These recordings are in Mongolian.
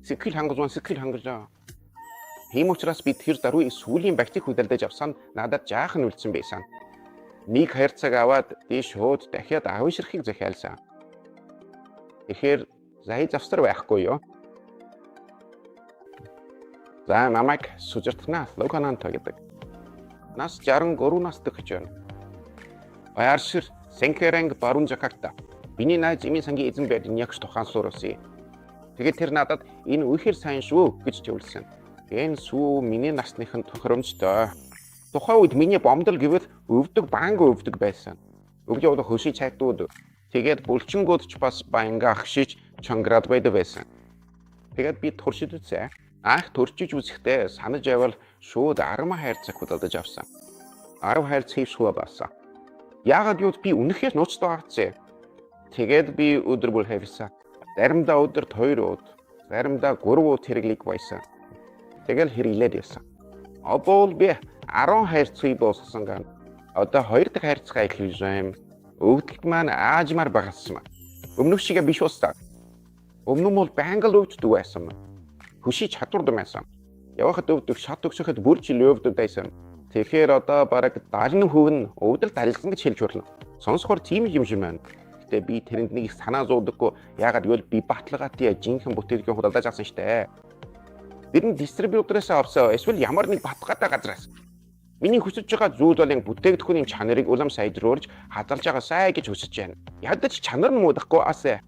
Сэтгэл хангалаа. Тийм учраас бид тэр даруй сүүлийн багцыг хөдөлдөж авсан надад жаахан үлдсэн байсан. Нэг 2 цаг аваад дээш шууд дахиад аав ширхийг захиалсан. Тэгэхээр зай завсар байхгүй юу? За намайг сүжиртнаа Лукананто гэдэг. Нас 63 настай гэж байна. Баяршир Сенкерэнг баруун Жакарта. Миний найз Имийн сангийн эзэн байд ягш тухаанслуулсан. Тэгээд тэр надад энэ үхээр сайн шүү гэж зөвлөсөн. Энэ сүү миний насныхын тохиромжтой. Тухайн үед миний бомдол гэвэл өвдөг банг өвдөг байсан. Өвдөө хөший чайтууд. Тэгээд булчингууд ч бас банга ахшиж чонград байдаг байсан. Тэгээд би туршиж үзсэн. Анх турчиж үзэхдээ санаж явал шууд 10 хайрцаг хөдөлж авсан. 10 хайрц хийшгүй баасан. Яагаад юу би үнэхээр нууцтай авцээ. Тэгээд би өдөр бүр хэвсэн. Заримдаа өдөрт 2 ууд, заримдаа 3 ууд хэрэглэх байсан. Тэгэл хэрэглээд явсан. Одоо би 10 хайрцгийг дуусгасан гэн. Одоо 2 дахь хайрцгаа эхлэж юм. Өвдөлт маань аажмаар багассан. Өмнөх шиг биш устаа. Өмнө нь бол бангал өвддөг байсан. Хөший чадвард байсан. Явахад өвдөх, шат өгсөхэд бүр жил өвдөд байсан. Тэгэхээр одоо бараг 70% нь өвдөлт алилсан гэж хэлж болно. Сонсохоор тийм юм шиг байна. Гэтэ би тэрэнд нэг санаа зовдөггүй. Яагаад гэвэл би баталгаатын жинхэнэ бүтээлгийн худалдаж авсан штэ. Тэр нь дистрибьюторээс авсан. Эсвэл ямар нэг баталгаатай газраас. Миний хүсэж байгаа зүйл бол бүтээгдэхүүний чанарыг улам сайжруулж хадгалж байгаа сай гэж хүсэж байна. Ядаж чанар нь муудахгүй асаа.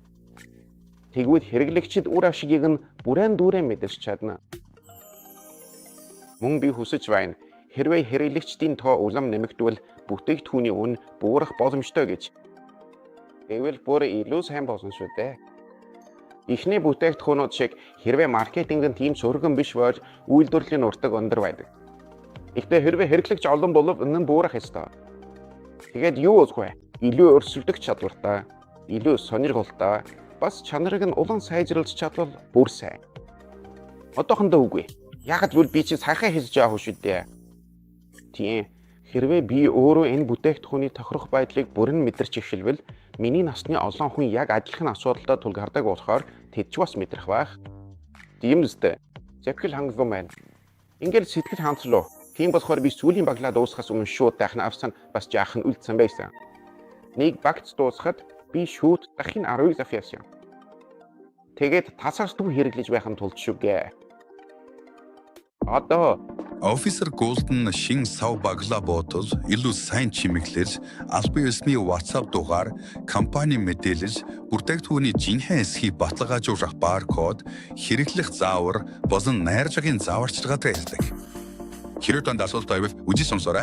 Тэгвэл хэрэглэгчид үр авшигийг нь бүрэн дүүрэн мэдэрч чадна. Мөн би хүсэж байна. Хэрвээ хэрэглэгчдийн тоо улам нэмэгдвэл бүтээгдэхүүний үн буурах боломжтой гэж. Тэгвэл бүр илүү сайн болсон шүү дээ. Эхний бүтээгдэхүүнүүд шиг хэрвээ маркетингд тийм сөргөн биш болж үйлдвэрлэлийн уртаг өндөр байдаг. Гэхдээ хэрвээ хэрэглэгч олон болов энэ нь буурах ёстой. Тэгээд юу болох вэ? Илүү өрсөлдөх чадвартай, илүү сонирхолтой, бас чанарыг нь улам сайжруулж чадвал бүр сайн. Одоохондоо үгүй. Яагаад гэвэл би чи сайхан хийж байгаа шүү дээ. Тийм. Хэрвээ би өөрөө энэ бүтээгдэхүүний тохирох байдлыг бүрэн мэдэрч эхэлвэл миний насны олон хүн яг адилхан асуудалтай тулгардаг болохоор тэд ч бас мэдрэх байх. Тийм үстэй. Сэтгэл хангалуун байна. Ингээд сэтгэл хангалуу. Тийм болохоор би сүүлийн баглаа дуусгахаас өмнө шууд дахин авсан бас жаахан үлдсэн байсан. Нэг багц дуусахад би шууд дахин 10-ыг завьяасан. Тэгээд тасаrsдгүй хэрэглэж байхын тулд шүгэ. Одоо Officer Golden шин сав баглаа бодол илүү сайн чимэглэж албан ёсны WhatsApp дугаар компани мэдээлэл бүтээгдэхүүний жинхэнэ эсхийг баталгаажуулах баркод хэрэглэх заавар болон найржагийн зааварчилгаатай байдаг. Хэрэг танд асуулт байвал үжи сонсоорой.